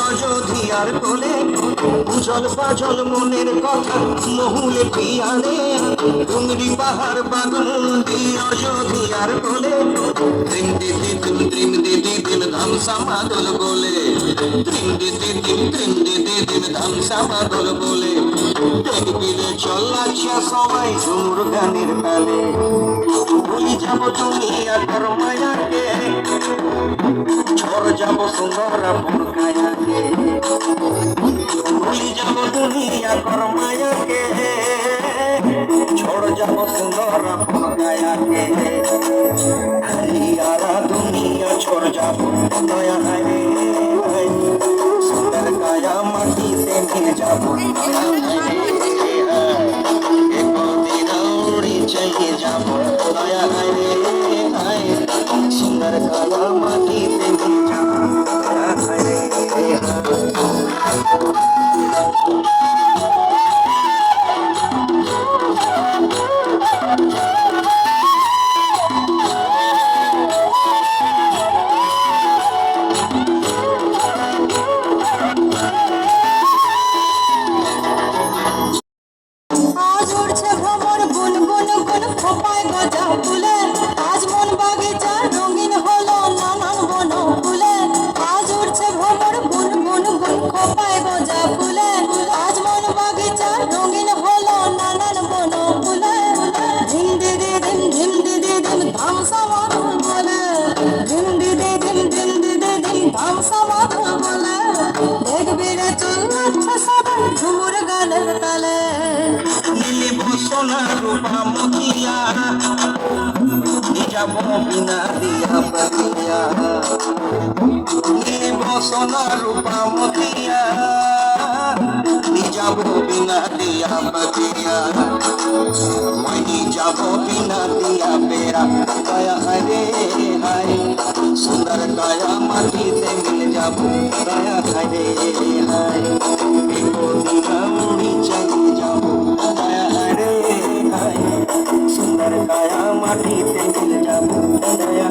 অযোধ্যার কোলে উজল পাজল মনের কথা মহুলে পিয়ালে ডুংরি পাহাড় বাগমুন্ডি অযোধ্যার কোলে ত্রিম দিদি দিম ধামসা মাদল বলে ত্রিম দিদি দিম ধামসা মাদল বলে দেখবিলে চল্লাচ্ছে সবাই ঝুমুর গানের তালে ভুলি যাব দুনিয়া তোর মায়াকে ঝড় যাব সুন্দর কায়াকে ভুলি যাব দুনিয়া তোর মায়াকে ঝড় যাব সুন্দর কায়াকে हरियारा दुनिया छोड़ जाबो नया हरे सुंदर काया माटी से मिल जाबो एक दिन उड़ी चले जाबो नया हरे सुंदर काया माटी से मिल जाबो नया हरे সোনা রূপা মতিয়া যাব বিনা দিয়া বতিয়া সোনা রূপা মতিয়া যাব বিনা দিয়া বতিয়া মনি যাব বিনা দিয়া বেরা দয়া হরে হায় সুন্দর দয়া মাটিতে মিল যাব দয়া হরে হায় উড়ি চলে যাব দয়া हरे हाय सुंदर काया माटी ते मिल जाबो दया